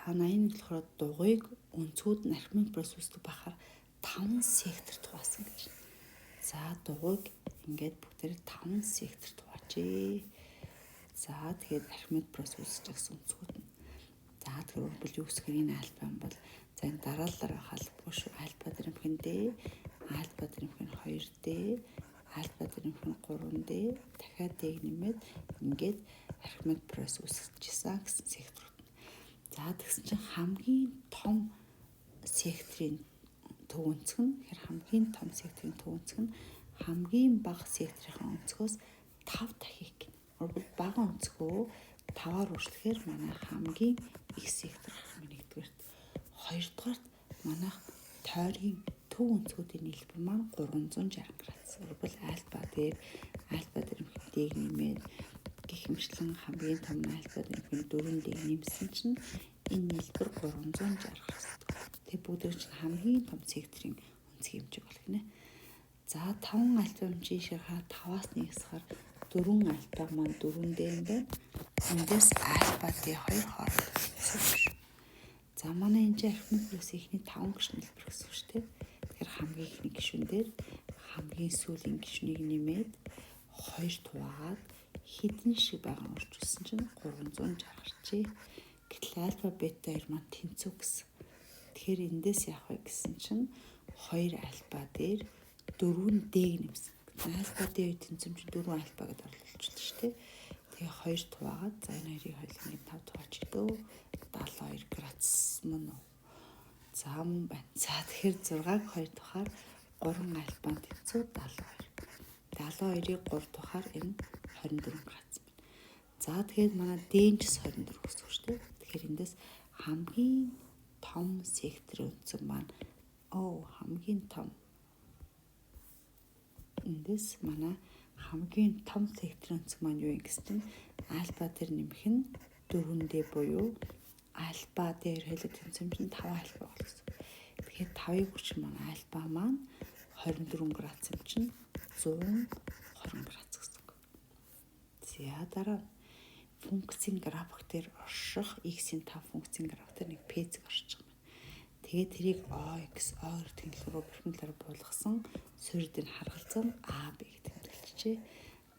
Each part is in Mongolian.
За 81 болохоор дугуйг өнцгүүд нь архимед процесстэй бахаар 5 секторт хуваасан гэж. За дугуйг ингээд бүгдээр 5 секторт хуваажээ. За тэгээд архимед процесс гэсэн өнцгүүд нь. За тэгэхээр бол юу гэхээр энэ альфа бол за энэ дараалалаар халбгүй шүү. Альфа дэрэмх нь D, альфа дэрэмх нь 2D, альфа дэрэмх нь 3D дахиад D-г нэмээд ингээд архимед процесс үүсгэжсэн гэсэн секторууд. За тэгсэн чинь хамгийн том секторын төв өнцөг нь хамгийн том секторын төв өнцөг нь хамгийн бага секторын өнцгөөс 5 дахин гэнэ. Өөрөөр бага өнцгөө 5-аар үржлэхээр манай хамгийн их сектор нэгдүгээрт, хоёрдугаарт манайх тойргийн төв өнцгүүдийн нийлбэр маань 360 градус. Өөрөөр альфа дэрэмх D-г нэмээд гэх мэтлэн хамгийн том альфа дэрэмх 4D-г нэмсэн чинь энэ нийлбэр 360 градус. Тэгээ бүгд чинь хамгийн том секторын өнцөг хэмжээ болох нэ. За 5 альфа хэмжээ ширхаа 5-аас нэгсээр 4 альфа маань 4D юм байна. Эндээс альфа D2 хооронд шүү. За манай энэ архимед процесс ихний 5 гишүүн хэлбэр гэсэн шүү дээ. Тэгэхээр хамгийн ихний гишүүн дээр хамгийн сүүлийн гишүүнийг нэмээд 2 хуваагаад хэдэн шиг байгаа урьдчилсан чинь 360 гарчээ. Гэтэл альфа бета 2 маань тэнцүү гэсэн. Тэгэхээр эндээс явах вэ гэсэн чинь 2 альфа дээр 4D-г нэмсэн. Альфа D2 тэнцэм чинь 4 альфа гэдээ орлуулчихлаа шүү дээ. Тэгээ 2 хуваагаад за энэ хоёрыг хоёулаа 5 хуваач дөө 72 градус мөн үү. За мөн байна. За тэгэхээр 6-г 2 тухаар 3 альфа тэнцүү 72. 72-ыг 3 тухаар энэ 24 градус байна. За тэгээд манай D-н ч 24 гэсэн үг шүү дээ. Тэгэхээр эндээс хамгийн том секторын өнцөг маань хамгийн том эндээс манай хамгийн том секторын өнцөг маань юу юм гэсэн чинь альфа дээр нэмэх нь 4D буюу альфа дээр хэлэг тэнцэм чинь 5 альфа болох гэсэн. Тэгэхээр 5-ыг хүчин манай альфа маань 24 градус юм чинь 120 градус гэсэн үг. За дараа функцийн график дээр орших x-ийн 5 функцийн график дээр нэг p-зэг оршиж байгаа юм. Тэгээд тэрийг OX тэнглэл рүү перпендикулар буулгасан суурьдыг харгалзан AB гэдэг тэмдэглэжээ.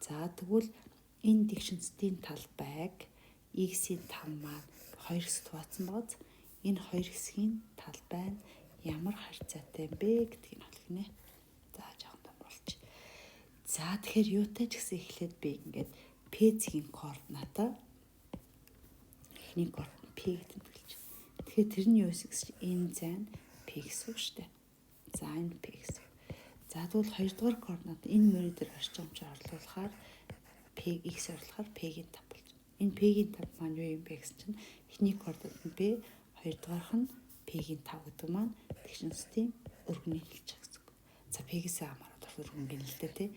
За тэгвэл энэ дэгшинцийн талбайг x-ийн 5 маань 2 хэсэгт хуваацсан байгааз энэ 2 хэсгийн талбай нь ямар харьцаатай юм бэ гэдгийг олгоно. За жоохон томруулж. За тэгэхээр юутай ч гэсэн эхлээд би ингээд p-ийн координата эхний координат p гэдэг тэмдэглэж. Тэгэхээр тэр нь юу гэсэн энэ зайн p гэсэн үг шүү дээ. За энэ p гэсэн. За тэгвэл хоёрдугаар координат энэ мөрөд дээр орж байгаа юм чи орлуулахаар p x орлохоор p-ийн 5 болж байна. Энэ p-ийн 5 маань юу юм бэ гэсэн чинь эхний координат нь p, хоёрдугаарх нь p-ийн 5 гэдэг маань дэгшинцийн өргөнийг хэлж байгаа гэсэн үг. За p-гээс хамаарат өргөн гинэлтэй тий.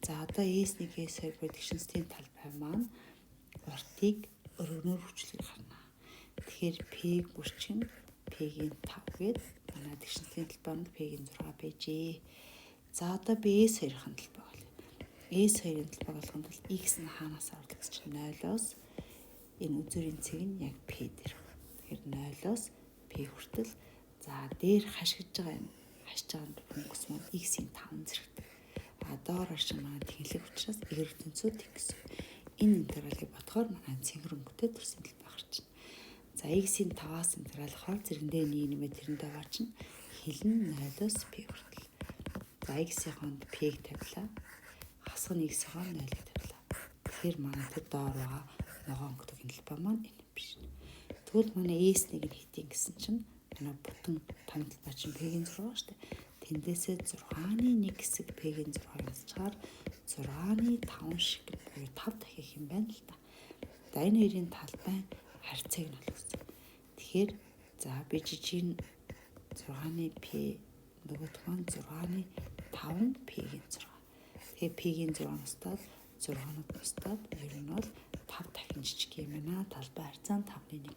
За одоо S1 S2 дэгшинцийн талбай маань уртыг өргөнөөр хүчлэр гарна. Тэгэхээр p-г бүрчин p-ийн 5 гээд манай дэгшинцийн талбай нь p-ийн 6 байжээ. За одоо би S2-ын талбай болъё. S2-ын талбай болгонд бол x нь хаанаас орлох гэж чинь 0-оос энэ үзүүрийн цэг нь яг p дээр. Тэгэхээр 0-оос p хүртэл за дээр хашгиж байгаа функц маань x-ийн 5 зэрэгтэй. Доор аршин манай тэнглэг учраас эргэр тэнцүү тэг гэсэн. Энэ интегралыг бодохоор манай цэнгэр өнгөтэй төрсөн талбай гарч байна. За x-ийн 5-аас интегралахаар зэрэндээ нэг нэмээд тэрэндээ аваачин хэлэн 0-оос p хүртэл. За x-ийн хонд p-г тавилаа. Хасах нь x-ийн хонд 0-ыг тавилаа. Тэгэхээр манай тэр доор байгаа ногоон өнгөтэй талбай маань энэ биш. Тэгвэл манай S1-ийг хитийн гэсэн чинь манай бүтэн том талбай чинь p-ийн 6 шүү дээ. Тэндээсээ 6-ны 1 хэсэг p-ийн 6-ыг асчаар 6-ны 5 шиг буюу 5 дахих юм байна л та. За энэ хоёрын талбай харьцааг нь олгосон. Тэгэхээр за би жижиг 6-ны p нөгөөх маань 6-ны 5 p-ийн 6. Тэгээ p-ийн 6 устдаад 6-нууд устдаад ер нь бол 5 дахин жижиг юм байна. Талбай харьцаа 5-ны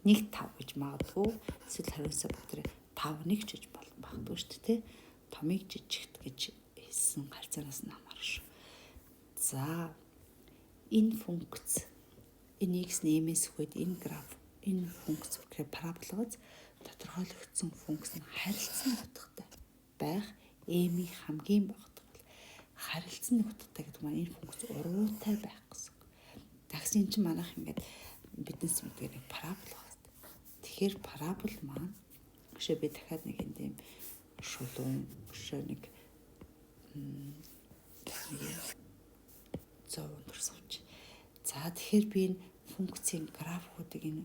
1 5 гэж магадгүй эсвэл хариуцаа бүгд 5-1 ч гэж магадгүй шүү дээ. Томыг жижигт гэж хэлсэн харьцаанаас нь хамаарна шүү. За энэ функц энэ x нэмээс үгээд энэ граф энэ функц гэхээр парабологоос тодорхойлогдсон функц нь харилцан утгатай байх m-ийн хамгийн бага утга бол харилцан утгатай гэдэг маань энэ функц уруутай байх гэсэн. Дагс энэ чинь манайх ингээд биднес мэдгээр парабол. Тэгэхээр парабол маань өшөө би дахиад нэг юм шулуун өшөө нэг зов өндөрсөвч. За тэгэхээр би энэ функцийн графуудыг энэ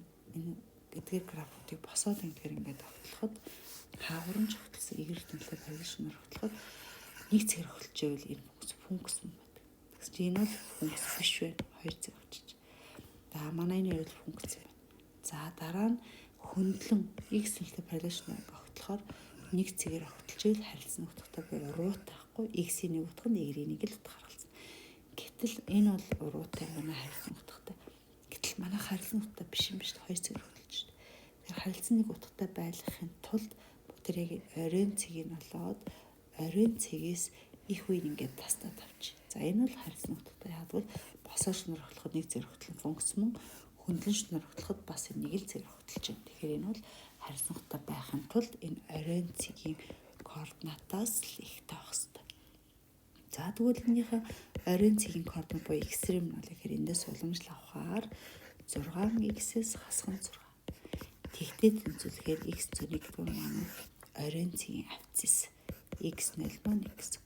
гэдгээр графуудыг босоод ингээд тогтлоход хаагурамж тогтолсон эерэг тэмдэлтэй позишнээр тогтлоход нэг цэгэр хөлж ивэл энэ функц юм байна. Тэгс чи энэ бол функц биш байна. Хоёр цэг авчиж. За манай энэ бол функц юм байна. За дараа нь хөндлөн x тэмдэлтэй позишнээр тогтлохоор нэг цэгэр тогтолж ивэл харилцан утгатай буюу уруутай байхгүй x-ийн нэг утга нь y-ийн нэг л утга гаргалсан. Гэтэл энэ бол уруутай манай харилцан утгатай. Гэтэл манай харилцан утгатай биш юм биш хоёр цэгэр хөдөлж шүү дээ. Тэгэхээр харилцан нэг утгатай байлгахын тулд бүгдийг оройн цэгийг болоод оройн цэгээс их үе ингээд тастаа тавьчих. За энэ бол харилцан утгатай яагаад босоо шнур хөтлөхөд нэг зэрэг хөтлөн функц мөн хөндлөн шнур хөтлөхөд бас нэг л зэрэг хөтлөж байна. Тэгэхээр энэ бол харилцан утгатай байхын тулд энэ оройн цэгийн координатаас л их таах хэрэгтэй. За тэгвэл энийхээ оройн цэгийн координат буюу экстрем нь бол ихээр эндээс уламжлал авахаар 6x-ээс хасган 6. Тэгтээ тэнцвэрлэхээр x зэрэг гэдэг нь манай оройн цэгийн авцис x0 маань гэсэн.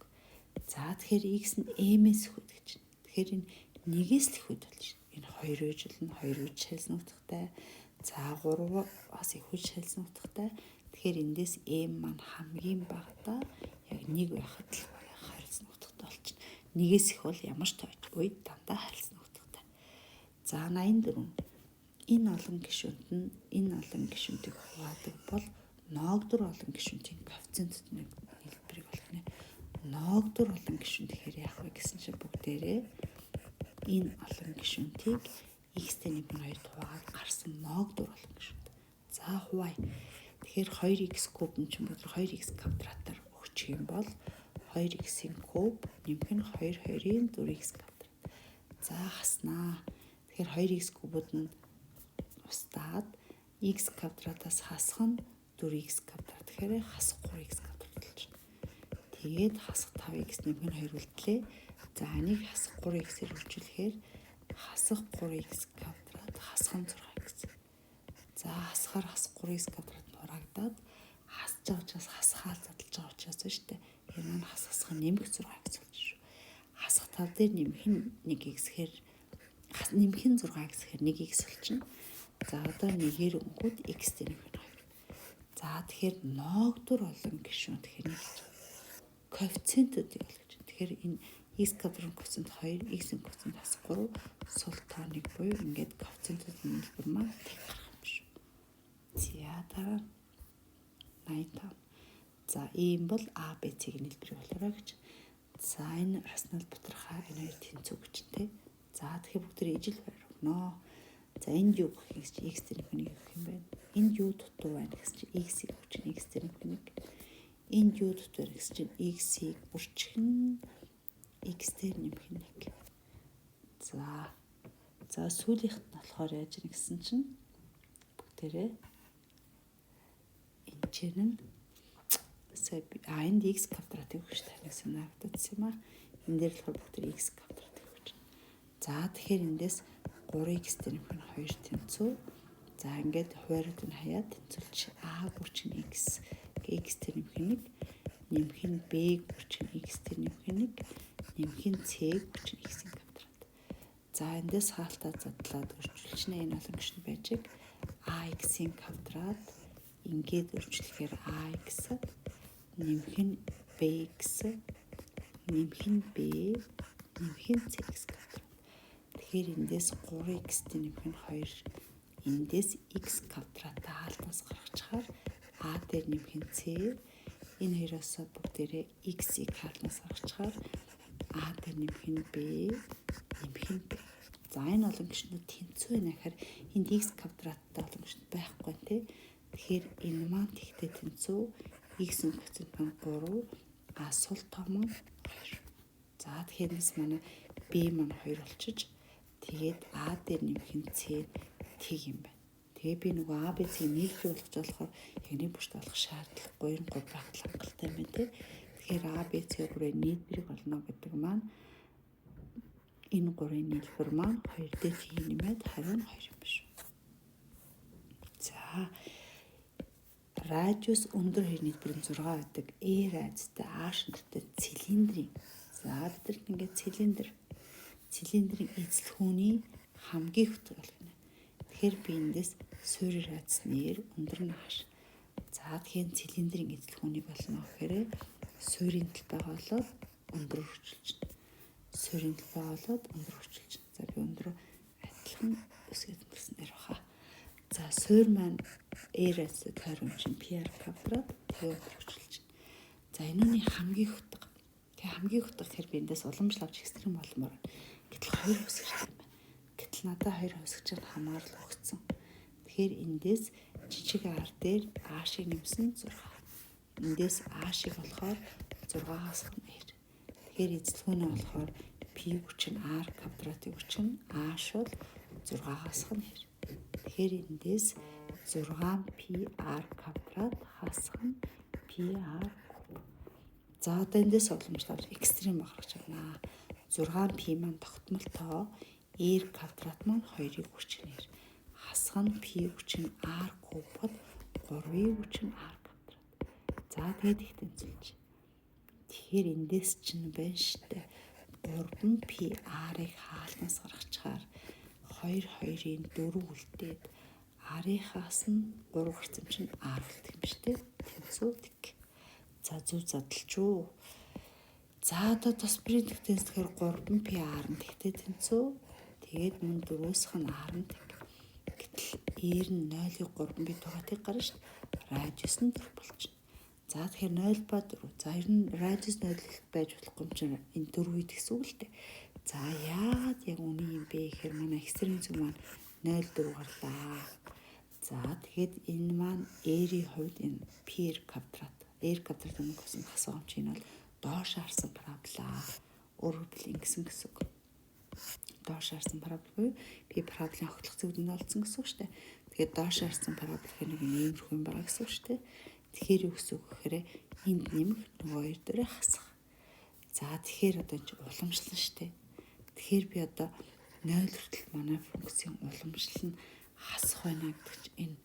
За тэгэхээр x нь m-ээс их гэж байна. Тэгэхээр энэ нэгээс л их болж байна. Энэ 2 үжил нь 2 үж шалсан утгатай. За 3-аас их үж шалсан утгатай. Тэгэхээр эндээс m маань хамгийн багадаа яг 1 байхад л харилцан утгатай болчихно. Нэгээс их бол ямар ч үед дандаа харилцан утгатай. За 84. Энэ олон гишүүнт нь энэ олон гишүүнтийг хуваадаг бол ноогдор олон гишүүнтийн коэффициент нэг хэлбэрийг болгоно. Ноогдор олон гишүүн тэгэхээр яах вэ гэсэн чинь бүгдээрээ энэ олон гишүүнтийг x-тэй 1-2 хуваагаад гарсан ноогдор олон гишүүнт. За хуваая. Тэгэхээр 2x куб нь чинь бүгд 2x квадратаар өгчих юм бол 2x-ийн куб нэмэх нь 2/2-ийн 4x квадрат. За хаснаа. Тэгэхээр 2x кубуд нь устдаад x квадратаас хасах нь 4x квадрат. Тэгэхээр хасах 3x квадрат болж байна. Тэгээд хасах 5x нэмэх нь 2 үлдлээ. За энийг хасах 3x-ээр үржүүлэхээр хасах 3x квадрат хасах нь 6x. За хасахаар хасах 3x квадрат нураагдаад хасж байгаа учраас хасахаа задлж байгаа учраас шүү дээ. Энэ маань хасах нь нэмэх 6x болж шүү. Хасах тав дээр нэмэх нь 1x гэхээр нэмэх нь 6x гэхээр 1x болчихно. За одоо нэгээр өнгөд x дээр нэмэх нь 2. За тэгэхээр ноогдор олон гишүүн тэгэхээр нэг коэффициентүүдийг олгож байна. Тэгэхээр энэ x квадрат коэффициент 2, x-ийн коэффициент бас 3, сул тоо 1 буюу ингээд коэффициентүүдийн хэлбэр маань тэг гарах юм шүү. За дараа 85. За ийм бол a b c-ийн хэлбэрийг болоорой гэж. За энэ раснал бутрахаа энэ хоёр тэнцүү гэж тэ. За тэгэхээр бүгд ижил байр өгнө. За энд юу гэх юм чи x дээр нэг гэх юм байна. Энд юу дутуу байна гэсэн чи x-ийг хүчин x дээр нэг. Энд юу дутуу байна гэсэн чи x-ийг үрчхэн x дээр нэмэх нэг. За сүүлийнх нь болохоор яаж ийн гэсэн чинь бүгдээрээ энэ чинь энд x квадрат өгөх шүү дээ. Нэг санагдчихсан юм аа. Энд дээр болохоор бүгдээр x квадрат өгч байна. За тэгэхээр эндээс 3x дээр нэмэх нь 2 тэнцүү. За ингээд хуваарьд нь хаяад тэнцүүлж a бүрчин x x дээр нэмэх нь b бүрчин x дээр нэмэх нь c бүрчин x-ийн квадрат. За эндээс хаалтаа задлаад өрчүүлчихнэ. Энэ олон гишүүн байж ax-ийн квадрат ингээд өрчлөхээр ax нэмэх нь bx нэмэх нь b нэмэх нь cx квадрат. Тэгэхээр эндээс 3x нэмэх нь 2 эндээс x квадратаа хаалтаас гаргачихаар a дээр нэмэх нь c энэ хоёроос бүгдээрээ x-ийг хаалтаас гаргачихаар a дээр нэмэх нь b нэмэх нь b. За энэ олон гишүүнүүд тэнцүү байна гэхээр энд x квадраттай олон гишүүн байхгүй тий. Тэгэхээр энэ маань тэгтээ тэнцүү x-ийн коэффициент маань 3 а сул тоо маань 2. За тэгэхээр нэс манай b маань 2 болчих. Тэгээд a дээр нэмэх нь c тэг юм байна. Тэгээ би нөгөө ABC-ийг нийлбэр болгож болохоор яг нэг бүрт болох шаардлагагүй 3 багтал хангалттай юм байна те. Тэгэхээр ABC-ийн нийлбэрийг олно гэдэг маань энэ 3-ын нийлбэр маань 2 дэх нэмээд харин 2 юм биш. За радиус өндөр хоёр нийлбэрийн 6 байдаг. радиустай шөнттэй цилиндрийн. За бидэрт ингээд цилиндрийн эзлэхүүний хамгийн хөтгөл байна. Тэгэхээр би эндээс суурь радиуснээр өндөр нь хааш. За тэгэхээр цилиндрийн эзлэхүүнийг болно гэхээр суурийн талбайгаа болоод өндөр хөрчилж байна. Суурийн талбайгаа болоод өндөр хөрчилж байна. За би өндөр адилхан өсгөж өнгөрснээр баха. За суурь маань радиустай тойрон чинь PR квадрат тэгээ өндөр хөрчилж байна. За энэний хамгийн хөтг. Тэгээ хамгийн хөтг гэхээр би эндээс уламжлал авч экстрем болмоор. Гэтэл 2 өсгөж байна. Гэтэл надад 2 өсгөж хамаарал өгсөн. Тэгэхээр эндээс жижиг R дээр A-шиг нэмсэн 6. Эндээс A-шиг болохоор 6-аас нэр. Тэгэхээр эзлэхүүнээ болохоор P хүчин R квадратын хүчин A шул 6-аас нэр. Тэгэхээр эндээс 6PR квадрат хасах PR куб. За одоо эндээс уламжлал экстрем гаргаж байна. 6P маань тогтмол тоо R квадрат маань 2-ыг хүчнээр хасах нь P хүчин R кубод 3-ыг хүчин R квадрат. За тэгээд их тэнцвэрч. Тэгэхээр эндээс чинь байна штэ 3PR-ыг хаалнаас гаргачаар 2-2-ийн 4 үлдээд R-ийнхаас нь 3 гарсан чинь R үлдэх юм штэ. Тэнцвэрдэг. За зүг задлж юу. За одоо тосбрын тэнцвэр 3PR нь тэгтээ тэнцүү. Тэгээд мөн 4-өөсх нь R нь тэг. Гэтэл R нь 0-ыг 3 би тугаатыг гарна штэ. Радиус нь 4 болчихно. За тэгэхээр 0 ба 4. За ер нь радиус 0 байж болохгүй юм чинь энэ 4 үед гэсэн үг л дээ. За яагаад яг үний юм бэ гэхээр манай экстрем зүг маань 0,4 гарлаа. За тэгэхэд энэ маань R-ийн хувьд энэ PR квадрат. R квадратын гэсэн хасагч энэ бол доош харсан парабола. Өөрөөр хэлбэл ингэсэн гэсэн үг. Доош харсан парабол буюу би параболын огтлох зүгд нь олцсон гэсэн үг шүү дээ. Тэгэхээр доош харсан парабол гэх нэг иймэрхүү юм байгаа гэсэн үг шүү дээ. Тэгэхээр юу гэсэн үг гэхээр энд нэмэх нөгөө хоёр дээрээ хасах. За тэгэхээр одоо энэ уламжлал шүү дээ. Тэгэхээр би одоо 0 хүртэл манай функцийн уламжлал нь хасах байна гэдэг чинь энэ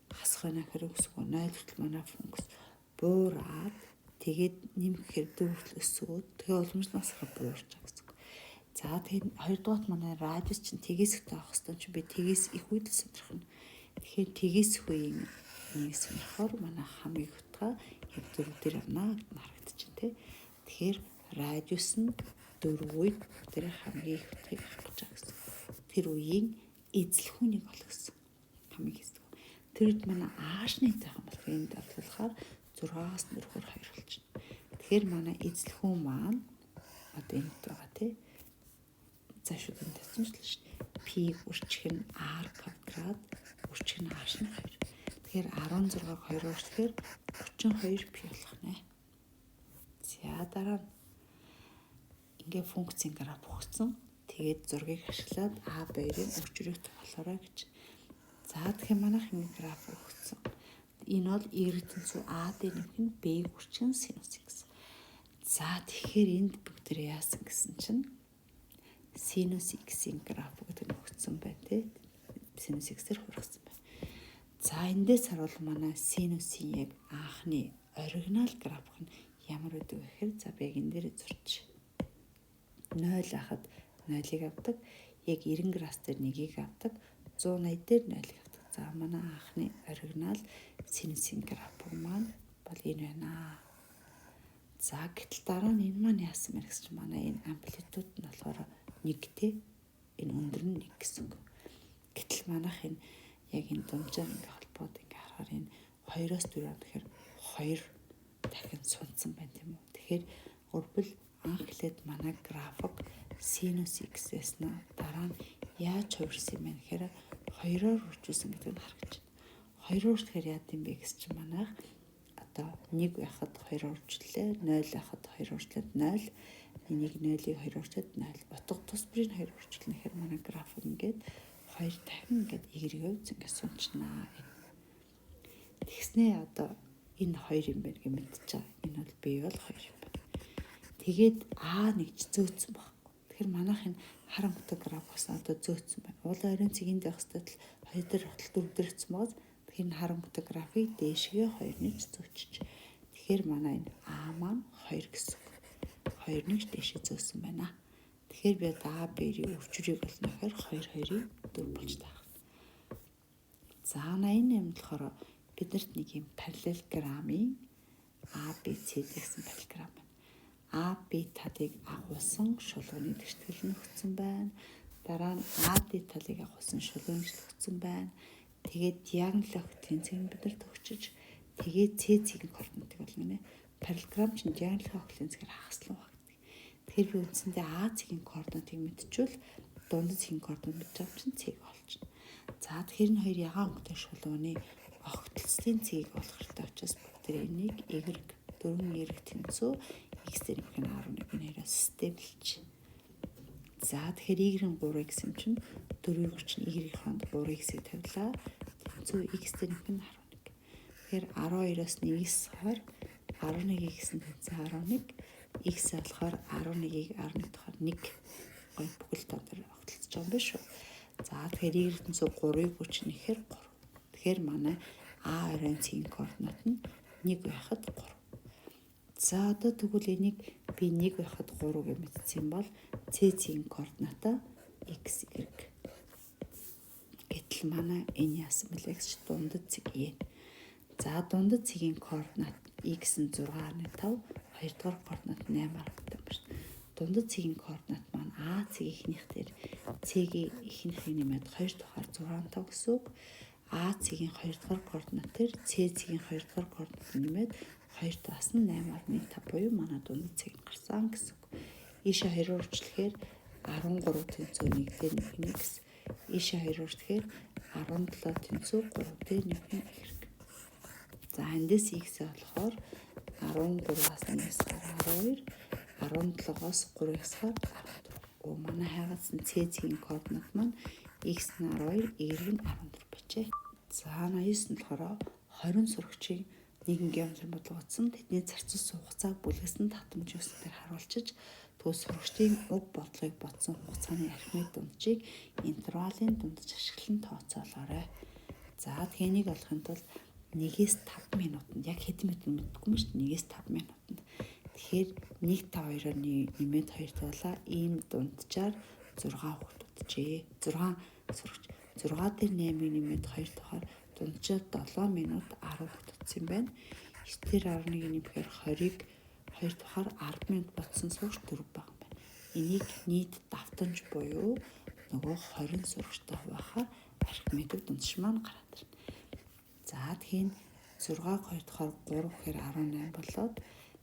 хасах байна гэхээр үгүйсгүй 0 хүртэл манай функц буураад тэгээд нэмэхээр 4 хүртэл өсөөд тэгээ уламжлал насахаар буурч байгаа гэсэн үг. За тэгээд хоёрдугаар манай радиус чинь тэгээс ихтэй авах хэрэгтэй чинь би тэгээс их үед сонирх нь. Тэгэхээр тэгээс их үеийн нэг сонирхоор манай хамгийн хөтгөө яг 4 дээр авна гэж харагдчихэв тий. Тэгэхээр радиус нь 4 үед тэр хамгийн их хөтгийг авах гэж байгаа гэсэн. Тэр үеийн эзлэхүүнийг олох гэсэн. Хамгийн хэсэг. Тэр үед манай аашны таах юм болох энд бодлохоор 6-аас 4-өөр 2 болчихно. Тэгэхээр манай эзлэхүүн маань одоо энд байгаа тий. Заашгүй энэ тавьсан шүү дээ. P үрчх нь R квадрат үрчх нь ааш нь 2. Тэгэхээр 16-г 2-оор үрчхээр 32 P болох нэ. За дараа нь ингээ функцийн граф өгсөн. Тэгээд зургийг ашиглаад A2-ын үрчрийг тоглоорой гэж. За тэгэхээр манайх энэ граф өгсөн. Энэ бол эрдэнэсүү A дээр нэмэх нь B үрчэн синус x. За тэгэхээр энд бүгд яасан гэсэн чинь синус x-ийн граф гэдэг нь өгсөн байна тий. Синус x-ээр хургасан байна. За эндээс харуул манай синусын яг анхны оригинал граф нь ямар байдаг вэ гэхээр за би яг энэ дээр зурчих. 0 ахад 0-ыг авдаг. Яг 90 градус дээр 1-ийг авдаг. 180 дээр 0-ыг авдаг. За манай анхны оригинал синусийн граф маань бол энэ байна. За гэтэл дараа нь энэ маань яасан мэр гэсэн чинь манай энэ амплитуд нь болохоор 1-тэй энэ өндөр нь 1 гэсэн үг. Гэтэл манайх энэ яг энэ дунджаар ингээ холбоод ингээ харахаар энэ 2-оос 4 гэхээр 2 дахин сунцсан байна тийм үү. Тэгэхээр гурвал анх хэлээд манай график синус x-ээс нь дараа нь яаж хувирсан юм бэ гэхээр 2-оор үржүүлсэн гэдэг нь харагдаж байна. 2-оор үржүүлэхээр яа гэм бэ гэсэн чинь манайх одоо 1 байхад 2-оор үржүүллээ, 0 байхад 2-оор үржүүлээд 0, 1-ийг 0-ийг 2-оор үржүүлээд 0. Утга тус бүрийн 2-оор үржүүлнэ гэхээр манай график ингээд 2 дахин ингээд эергээ ингээд сунчнаа. Тэгснээ одоо энэ 2 юм байна гэж мэдчихэе. Энэ бол B бол 2 юм байна. Тэгээд А нэгж зөөцсөн байхгүй. Тэгэхээр манайх энэ харангуйтай граф гэсэн одоо зөөцсөн байна. Уулын оройн цэгийн дэх хэвээр 2 дээр хотол 4 дээр хэвсэн байгаа. Тэгэхээр энэ харангуйтай графыг дээшгээ 2 нэгж зөөчж. Тэгэхээр манай энэ А маань 2 гэсэн. 2 нэгж дээшээ зөөсөн байна. Тэгэхээр би А B-ийн өвчрийг болно гэхээр 2 2-ийг 4 болж таах. За 88 болохоор биднэрт нэг юм параллелограммын ABC гэсэн параллелограмм байна. AB талыг агуулсан шулууны тэгтгэл нөхцөн байна. Дараа нь AD талыг агуулсан шулууны нөхцөн байна. Тэгээд диагонал охид тэнцвэрийг биднэрт өгчөж тэгээд C-ийн координатыг болгоно. Параллелограмм чинь диагонал охид тэнцвэр хагаслан баг. Тэгэхээр би үндсэндээ А-ийн координатыг мэдчихвэл дундад C-ийн координат мэдчих чинь C болчихно. За тэгэхээр энэ хоёр ягаан өнгөтэй шулууны огтлцлын цэгийг олох хэрэгтэй учраас тэр энийг дөрвөн эрэг тэнцүү x дээр их нь 11 нэрээ системлж. За тэгэхээр y-ийн 3 гэсэн чинь 4-ийг чинь y-ийн хонд 3x-ийг тавилаа. Тэнцүү x дээр их нь 11. Тэгэхээр 12-оос 1-ээс хаар 11 гэсэн тэнцүү 11 x болохоор 11-ийг 11 дахаар 1 гой бүхэл тоо дээр огтлцож байгаа юм биш үү? За тэгэхээр y тэнцүү 3-ыг хүчин ихээр 3. Тэгэхээр манай А оройн цэгийн координат нь 1 байхад 3. За одоо тэгвэл энийг би 1 байхад 3 гэж мэдсэн бол C-ийн координата x y. Гэтэл манай энэ яасан бэлээ гэж дундад цэг юм. За дундад цэгийн координат x нь 6.5, 2 дахь координат 8.5 байна. Дундад цэгийн координат маань А цэгийн ихнийх дээр C-ийн ихнийхийг нэмээд 2 дахаар 6.5 гэсэн үг. А цэгийн 2 дахь координат дээр C-ийн 2 дахь координат нэмээд 2 таас нь 8.5 буюу манай дундад цэг нь гарсан гэсэн үг. Ийшээ 2 урчлэхээр 13 тэнцүү 1 дээр 1x. Ийшээ 2 урчлэхээр 17 тэнцүү 3 дээр 1 хэрэг. За эндээс x болохоор 13-аас 1-ээс гараа 12, 17-оос 3-аас гараа 14. Манай хайгацсан C-ийн координат маань x нь 12, y нь 14 байжээ. За 89 нь болохоор 20 сурагчийг нийгмийн геометри бодлогоцсон тэдний зарцуулсан хугацааг бүлгэсэн татамж ёслолоор харуулчиж тэгвэл сурагчдын уг бодлогыг бодсон хугацааны архимед дунджийг интервалын дундаж ашиглан тооцоолоорой. За тэнийг олохын тулд 1-ээс 5 минутанд яг хэдэн минут мэдгүй юм шүү дээ. 1-ээс 5 минутанд. Тэгэхээр 1-5-2-оор нэмээд 2 тавилаа ийм дунджаар 6 хүүхдүүдчээ. 6 сурагч. 6 дээр 8-ыг нэмээд 2 дахаар дунджаар 7 минут 10 хүүхдүүдсэн байна. 9 дээр 11-ийг нэмэхээр 20-ыг 2 дахаар 10 минут бодсон сурагч 4 байгаа юм байна. Энийг нийт давтамж буюу нөгөө 20 сурагчтай хуваахаар архимедийн дундаж маань гараад ирнэ. За тэгэхээр 6-г 2 дахаар 3 гэхээр 18 болоод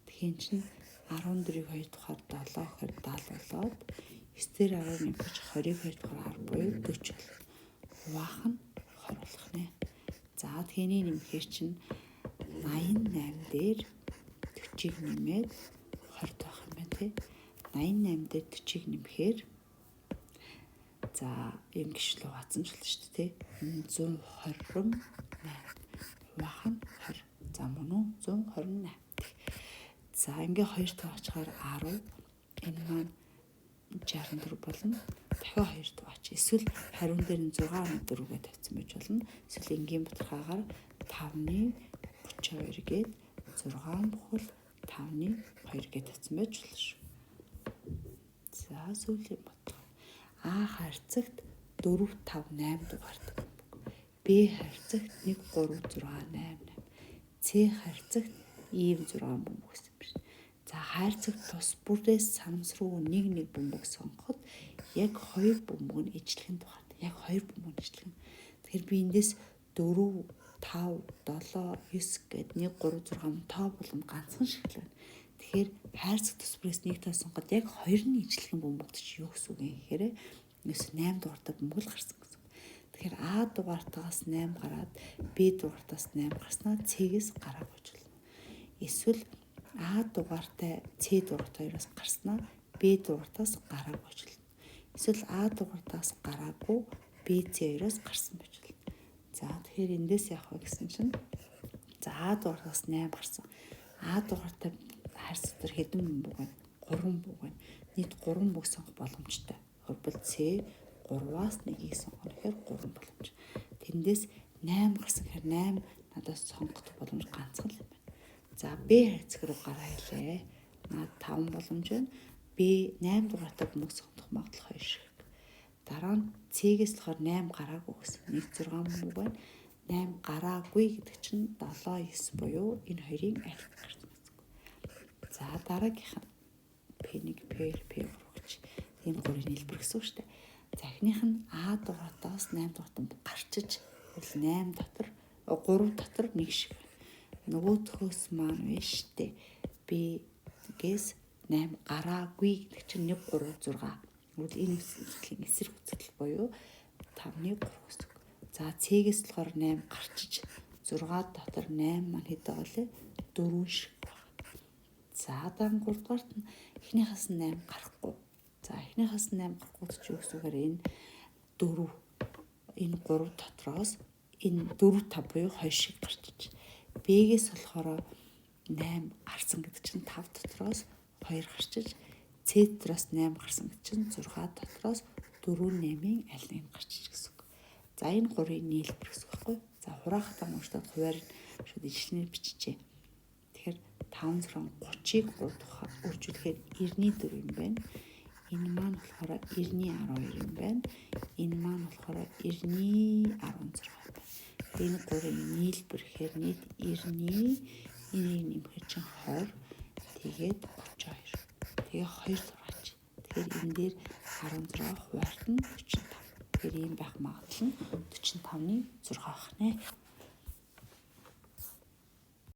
тэгэхээр чинь 14-ийг 2 дахаар 7 гэхээр 70 болоод 9 дээр 10 нэмж 20-ыг 2 дахаар 10 буюу 40 болно. Хуваах нь 20 болох нэ. За тэгэхээр нэмэхээр чинь 88 дээр 40-ыг нэмээд 20 байх юм байна тий. 88 дээр 40-ыг нэмэхээр за юм гişлүү хатсан ч л шүү дээ тий. 128. Хуваах нь 20. За мөн үү 128. За ингээ 2 тавчаар 10. Энэ маань 64 болно. Дахиад 2 таваач. Эсвэл хариун дээр нь 6.4 гэж тавьсан байж болно. Эсвэл энгийн баталгаагаар 5-ны 32 гээд 6 бүхэл 5-ны 2 гэж тавьсан байж болно шүү. За сүүлийн баталгаа. А харьцагт 4 5 8 дугаартай бөмбөг. Б харьцагт 1 3 6 8 8. С харьцагт ийм 6 бөмбөг гэсэн юм шиг. За хайрцагт тус бүрээс санамсруу нэг бөмбөг сонгоход яг 2 бөмбөг нь ижлэхэн тухайд. Яг 2 бөмбөг нь ижлэхэн. Тэгэхээр би эндээс 4 5 7 9 гээд 1 3 6 тоо болгоно ганцхан шиг л байна. Тэгэхээр хайрцаг тус бүрээс нэг тоо сонгоход яг 2 нь ижлэхэн бөмбөгт чи юу гэсэн үг юм гэхээр нэс 8 дугаартай бөмбөг л гарсан гэсэн. Тэгэхээр А дугаартаас 8 гараад Б дугаартаас 8 гарснаа С-ээс гараагүй болно. Эсвэл А дугаартай С дугаартай 2-оос гарснаа Б дугаартаас гараагүй болно. Эсвэл А дугаартаас гараагүй Б BC2-оос гарсан байж болно. За тэгэхээр эндээс явах вэ гэсэн чинь за А дугаараас 8 гарсан. А дугаартай харьцуулбал хэдэн бүг вэ? 3 бүг вэ? Нийт 3 бүг сонгох боломжтой. Хөрбөл С 3-аас 1-ийг сонгох гэхээр 3 боломж. Тэндээс 8 гарсан гэхээр 8 надаас сонгох боломж ганцхан л юм байна. За Б хайцаг руу гараа хэлээ. Наад 5 боломж байна. B 8 дугаартай бүмэг сонгох магадлал 2 шиг. Дараа нь C-гээс болохоор 8 гараагүй гэсэн. Нийт 6 бүг байна. 8 гараагүй гэдэг чинь 7, 9 буюу энэ хоёрын аль гарсан гэсэн. За дараагийнх нь P1, P2, P3 гэж энэ гурийн нийлбэр гэсэн үг шүү дээ. За эхнийх нь А дугаартаас 8 дугаартанд гарчиж 8 дотор 3 дотор 1 шиг байна. Нөгөөхөөс маань биш дээ. B-гээс 8 гараагүй гэдэг чинь 1, 3, 6. Тэгвэл энэ үзэгдлийн эсрэг үзэгдэл буюу 5-ны 3 гэсэн үг. За C-гээс болохоор 8 гарчиж 6 дотор 8 маань хэд байгаа лээ? 4 шиг байна. За дараа 3 дугаарт нь эхнийхээс нь 8 гарахгүй. За эхнийхээс нь 8 гарахгүй ч юу гэсэн үгээр энэ 4 энэ 3 дотроос энэ 4, 5 буюу 2 шиг гарчиж. B-гээс болохоор 8 гарсан гэдэг чинь 5 дотроос 2 гарчиж. C дотроос 8 гарсан гэдэг чинь 6 дотроос 4, 8-ын аль нэг гарчиж гэсэн үг. За энэ гурийн нийлбэр гэсэн үг байхгүй. За хураахтаа уншаад хуваар шууд ижилснээр биччихье. Тэгэхээр 5, 6, 30-ыг 3 тухай үржүүлэхээр 94 юм байна. Энэ маань болохоор 90-12 юм байна. Энэ маань болохоор 90-16 байна. Энэ гурийн нийлбэр гэхээр нийт 90, энийг нэмэхэд чинь 20, тэгээд 32. Тэгээ 2 зураач. Тэгэхээр энэ дээр 16 хуваарт нь 45. Тэгэхээр ийм байх магадлал нь 45-ны 6 байх нэ.